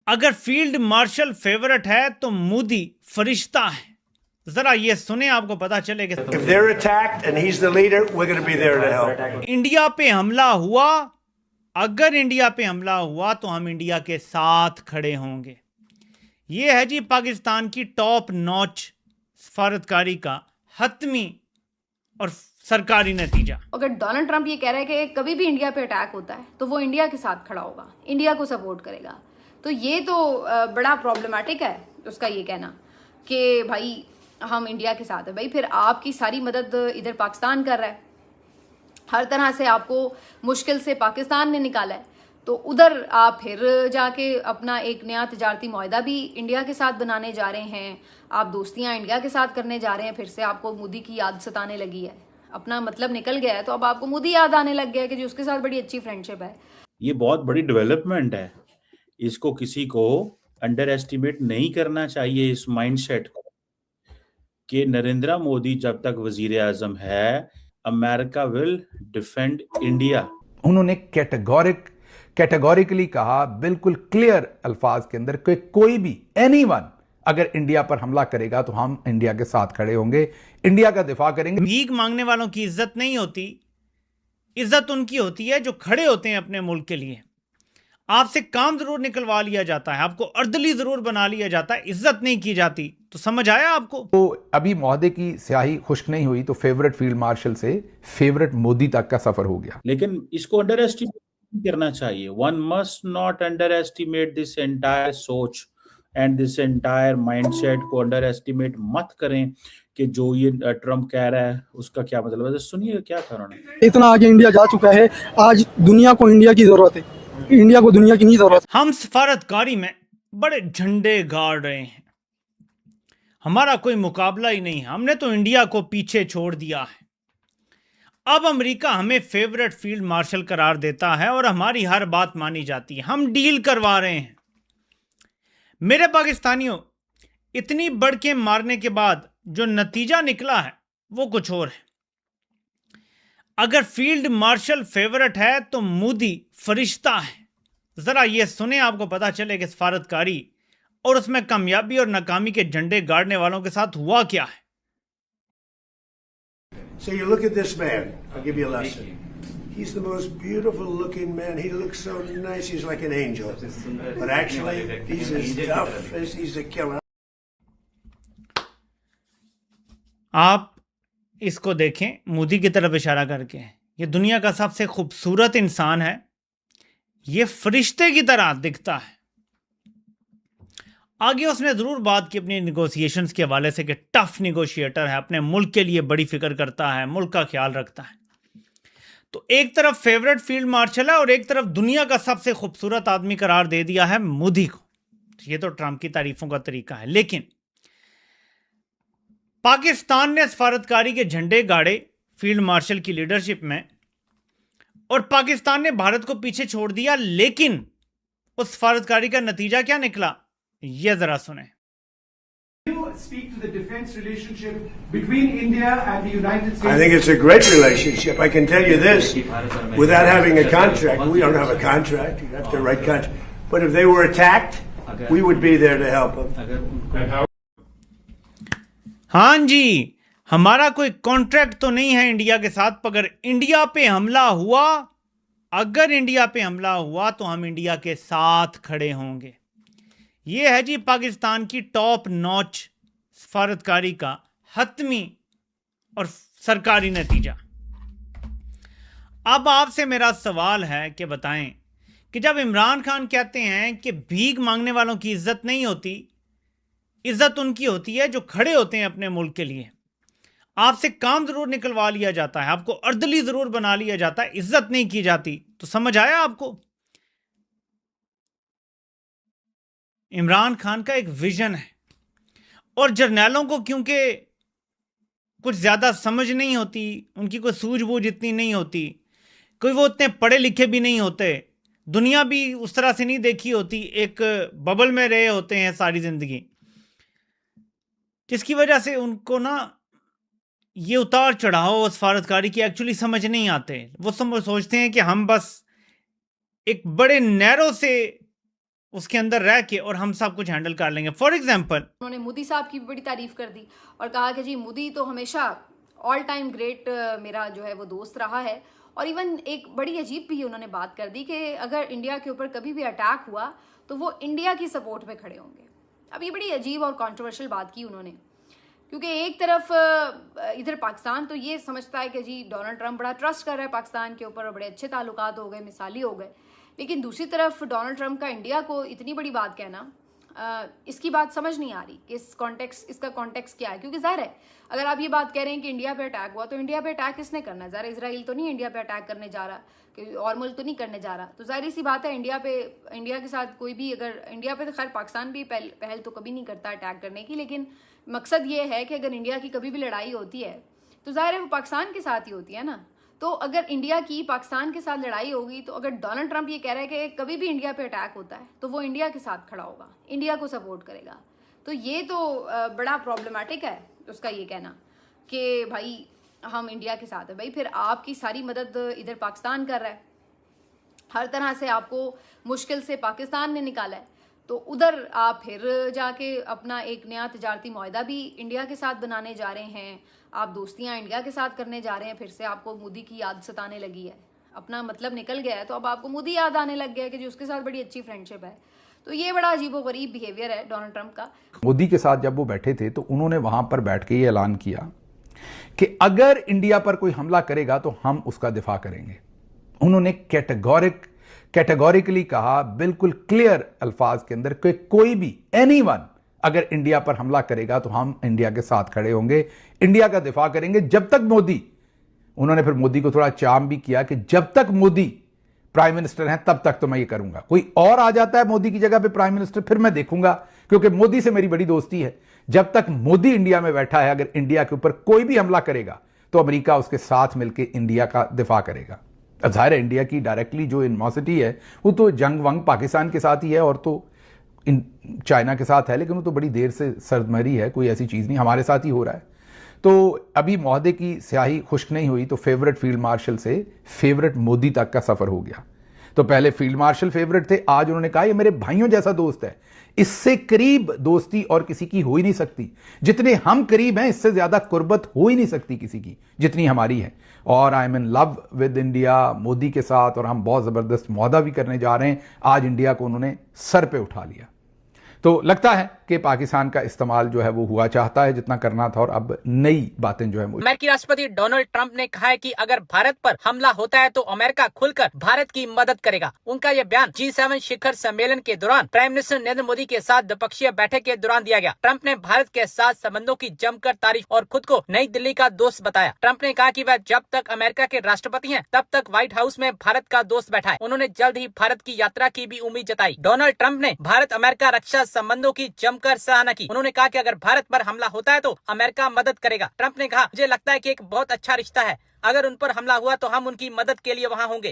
अगर field marshal favourite है तो मोदी फरिश्ता है। जरा ये सुने, आपको पता चले कि If they're attacked and he's the leader, we're going to be there to help. India पे हमला हुआ, अगर इंडिया पे हमला हुआ तो हम इंडिया के साथ खड़े होंगे। ये है जी पाकिस्तान की टॉप नॉच सफारतकारी का हतमी और सरकारी नतीजा। अगर डोनाल्ड ट्रंप ये कह रहा है कि कभी भी इंडिया पे अटैक होता है तो वो इंडिया के साथ खड़ा होगा, इंडिया को सपोर्ट करेगा, तो ये तो बड़ा प्रॉब्लमेटिक है उसका ये कहना कि भाई हम इंडिया के साथ है। भाई फिर आपकी सारी मदद इधर पाकिस्तान कर रहा है, हर तरह से आपको मुश्किल से पाकिस्तान ने निकाला है, तो उधर आप फिर जाके अपना एक नया तिजारती मुआहदा भी इंडिया के साथ बनाने जा रहे हैं, आप दोस्तियां इंडिया के साथ करने जा रहे हैं। फिर से आपको मोदी की याद सताने लगी है, अपना मतलब निकल गया है तो अब आपको मोदी याद आने लग गया है कि जो उसके साथ बड़ी अच्छी फ्रेंडशिप है। ये बहुत बड़ी डेवलपमेंट है, इसको किसी को अंडर एस्टिमेट नहीं करना चाहिए। इस माइंडसेट को कि नरेंद्र मोदी जब तक वजीर आजम है, अमेरिका विल डिफेंड इंडिया। उन्होंने कैटेगोरिकली कहा, बिल्कुल क्लियर अल्फाज के अंदर, कि कोई भी एनीवन अगर इंडिया पर हमला करेगा तो हम इंडिया के साथ खड़े होंगे, इंडिया का दिफा करेंगे। भीख मांगने वालों की इज्जत नहीं होती, इज्जत उनकी होती है जो खड़े होते हैं अपने मुल्क के लिए। आपसे काम जरूर निकलवा लिया जाता है, आपको अर्दली जरूर बना लिया जाता है, इज्जत नहीं की जाती। तो समझ आया आपको? तो अभी मुआहदे की स्याही खुश्क नहीं हुई तो फेवरेट फील्ड मार्शल से फेवरेट मोदी तक का सफर हो गया। लेकिन इसको अंडर एस्टिमेट नहीं करना चाहिए। One must not under estimate this entire सोच एंड दिस एंटायर माइंडसेट को अंडर एस्टिमेट मत करें कि जो ये ट्रम्प कह रहा है उसका क्या मतलब है। सुनिए क्या कारण है। इतना आगे इंडिया जा चुका है, आज दुनिया को इंडिया की जरूरत है, इंडिया को दुनिया की नहीं जरूरत। हम सफारतकारी में बड़े झंडे गाड़ रहे हैं, हमारा कोई मुकाबला ही नहीं है, हमने तो इंडिया को पीछे छोड़ दिया है। अब अमेरिका हमें फेवरेट फील्ड मार्शल करार देता है और हमारी हर बात मानी जाती है, हम डील करवा रहे हैं। मेरे पाकिस्तानियों, इतनी बढ़ के मारने के बाद जो नतीजा निकला है वो कुछ और है। अगर फील्ड मार्शल फेवरेट है तो मोदी फरिश्ता है। जरा ये सुने, आपको पता चले कि सफारतकारी और उसमें कामयाबी और नाकामी के झंडे गाड़ने वालों के साथ हुआ क्या है। So you look at this man. I'll give you a lesson. He's the most beautiful looking man. He looks so nice. He's like an angel. But actually, he's as tough as he's a killer. आप इसको देखें, मोदी की तरफ इशारा करके, ये दुनिया का सबसे खूबसूरत इंसान है, ये फरिश्ते की तरह दिखता है। आगे उसने जरूर बात की अपनी निगोशिएशंस के हवाले से कि टफ निगोशिएटर है, अपने मुल्क के लिए बड़ी फिक्र करता है, मुल्क का ख्याल रखता है। तो एक तरफ फेवरेट फील्ड मार्शल है और एक तरफ दुनिया का सबसे खूबसूरत आदमी करार दे दिया है मोदी को। ये तो ट्रंप की तारीफों का तरीका है। लेकिन पाकिस्तान ने सफारतकारी के झंडे गाड़े फील्ड मार्शल की लीडरशिप में और पाकिस्तान ने भारत को पीछे छोड़ दिया। लेकिन उस सफारतकारी का नतीजा क्या निकला, ये जरा सुने। Speak to the defense relationship between India and the United States. I think it's a great relationship. I can tell you this, without having a contract, we don't have a contract. You have to write contract. But if they were attacked, we would be there to help them. हाँ जी, हमारा कोई contract तो नहीं है India के साथ, अगर India पे हमला हुआ, अगर इंडिया पे हमला हुआ तो हम इंडिया के साथ खड़े होंगे। ये है जी पाकिस्तान की टॉप नॉच सफारतकारी का हतमी और सरकारी नतीजा। अब आपसे मेरा सवाल है कि बताएं कि जब इमरान खान कहते हैं कि भीख मांगने वालों की इज्जत नहीं होती, इज्जत उनकी होती है जो खड़े होते हैं अपने मुल्क के लिए, आपसे काम जरूर निकलवा लिया जाता है, आपको अर्दली जरूर बना लिया जाता है, इज्जत नहीं की जाती। तो समझ आया आपको? इमरान खान का एक विजन है और जर्नैलों को क्योंकि कुछ ज्यादा समझ नहीं होती, उनकी कोई सूझबूझ इतनी नहीं होती, कोई वो इतने पढ़े लिखे भी नहीं होते, दुनिया भी उस तरह से नहीं देखी होती, एक बबल में रहे होते हैं सारी जिंदगी, जिसकी वजह से उनको ना ये उतार चढ़ाव सफारतकारी की एक्चुअली समझ नहीं आते। वो सोचते हैं कि हम बस एक बड़े नैरो से उसके अंदर रह के और हम सब कुछ हैंडल कर लेंगे। फॉर एग्जाम्पल उन्होंने मोदी साहब की भी बड़ी तारीफ कर दी और कहा कि जी मोदी तो हमेशा ऑल टाइम ग्रेट मेरा जो है वो दोस्त रहा है। और इवन एक बड़ी अजीब भी उन्होंने बात कर दी कि अगर इंडिया के ऊपर कभी भी अटैक हुआ तो वो इंडिया की सपोर्ट में खड़े होंगे। अब ये बड़ी अजीब और कंट्रोवर्शियल बात की उन्होंने, क्योंकि एक तरफ इधर पाकिस्तान तो ये समझता है कि जी डोनाल्ड ट्रंप बड़ा ट्रस्ट कर रहा है पाकिस्तान के ऊपर और बड़े अच्छे ताल्लुकात हो गए, मिसाली हो गए, लेकिन दूसरी तरफ डोनाल्ड ट्रंप का इंडिया को इतनी बड़ी बात कहना, इसकी बात समझ नहीं आ रही कि इसका कॉन्टेक्स्ट क्या है। क्योंकि ज़ाहिर है अगर आप ये बात कह रहे हैं कि इंडिया पे अटैक हुआ तो इंडिया पे अटैक किसने करना है? ज़ाहिर इसराइल तो नहीं इंडिया पे अटैक करने जा रहा, कि और मुल्क तो नहीं करने जा रहा। तो ज़ाहिर सी बात है इंडिया के साथ कोई भी, अगर इंडिया पे तो खैर पाकिस्तान भी पहल तो कभी नहीं करता अटैक करने की, लेकिन मकसद ये है कि अगर इंडिया की कभी भी लड़ाई होती है तो ज़ाहिर है वो पाकिस्तान के साथ ही होती है ना। तो अगर इंडिया की पाकिस्तान के साथ लड़ाई होगी तो अगर डोनाल्ड ट्रंप ये कह रहा है कि कभी भी इंडिया पे अटैक होता है तो वो इंडिया के साथ खड़ा होगा, इंडिया को सपोर्ट करेगा। तो ये तो बड़ा प्रॉब्लमेटिक है उसका ये कहना कि भाई हम इंडिया के साथ है। भाई फिर आपकी सारी मदद इधर पाकिस्तान कर रहा है, हर तरह से आपको मुश्किल से पाकिस्तान ने निकाला है, तो उधर आप फिर जाके अपना एक नया तजारती मुआहदा भी इंडिया के साथ बनाने जा रहे हैं, आप दोस्तियां इंडिया के साथ करने जा रहे हैं। फिर से आपको मोदी की याद सताने लगी है, अपना मतलब निकल गया है तो अब आपको मोदी याद आने लग गया है कि जो उसके साथ बड़ी अच्छी फ्रेंडशिप है। तो ये बड़ा अजीबोगरीब बिहेवियर है डोनाल्ड ट्रंप का। मोदी के साथ जब वो बैठे थे तो उन्होंने वहां पर बैठ के ये ऐलान किया कि अगर इंडिया पर कोई हमला करेगा तो हम उसका दिफा करेंगे। उन्होंने कैटेगोरिकली कहा, बिल्कुल क्लियर अल्फाज के अंदर, कि कोई भी एनीवन अगर इंडिया पर हमला करेगा तो हम इंडिया के साथ खड़े होंगे, इंडिया का दिफा करेंगे जब तक मोदी, उन्होंने फिर मोदी को थोड़ा चार्म भी किया कि जब तक मोदी प्राइम मिनिस्टर हैं तब तक तो मैं ये करूंगा, कोई और आ जाता है मोदी की जगह पे प्राइम मिनिस्टर फिर मैं देखूंगा, क्योंकि मोदी से मेरी बड़ी दोस्ती है। जब तक मोदी इंडिया में बैठा है, अगर इंडिया के ऊपर कोई भी हमला करेगा तो अमेरिका उसके साथ मिलकर इंडिया का दिफा करेगा। अब जाहिर है इंडिया की डायरेक्टली जो एनिमोसिटी है वो तो जंग वंग पाकिस्तान के साथ ही है और तो चाइना के साथ है, लेकिन वो तो बड़ी देर से सरदमरी है, कोई ऐसी चीज़ नहीं, हमारे साथ ही हो रहा है। तो अभी मुआहदे की स्याही खुश्क नहीं हुई तो फेवरेट फील्ड मार्शल से फेवरेट मोदी तक का सफ़र हो गया। तो पहले फील्ड मार्शल फेवरेट थे, आज उन्होंने कहा ये मेरे भाइयों जैसा दोस्त है, इससे करीब दोस्ती और किसी की हो ही नहीं सकती, जितने हम करीब हैं इससे ज़्यादा कुर्बत हो ही नहीं सकती किसी की जितनी हमारी है। और I am in love with India, Modi के साथ, और हम बहुत ज़बरदस्त मुआहदा भी करने जा रहे हैं। आज इंडिया को उन्होंने सर पे उठा लिया। तो लगता है कि पाकिस्तान का इस्तेमाल जो है वो हुआ चाहता है जितना करना था, और अब नई बातें जो है अमेरिकी राष्ट्रपति डोनाल्ड ट्रंप ने कहा है कि अगर भारत पर हमला होता है तो अमेरिका खुलकर भारत की मदद करेगा। उनका यह बयान G7 शिखर सम्मेलन के दौरान प्राइम मिनिस्टर नरेंद्र मोदी के साथ द्विपक्षीय बैठक के दौरान दिया गया। ट्रंप ने भारत के साथ संबंधों की जमकर तारीफ और खुद को नई दिल्ली का दोस्त बताया। ट्रंप ने कहा कि वह जब तक अमेरिका के राष्ट्रपति हैं तब तक व्हाइट हाउस में भारत का दोस्त बैठा है। उन्होंने जल्द ही भारत की यात्रा की भी उम्मीद जताई। डोनाल्ड ट्रंप ने भारत अमेरिका रक्षा संबंधों की जमकर सराहना की। उन्होंने कहा कि अगर भारत पर हमला होता है तो अमेरिका मदद करेगा। ट्रंप ने कहा, मुझे लगता है कि एक बहुत अच्छा रिश्ता है, अगर उन पर हमला हुआ तो हम उनकी मदद के लिए वहां होंगे।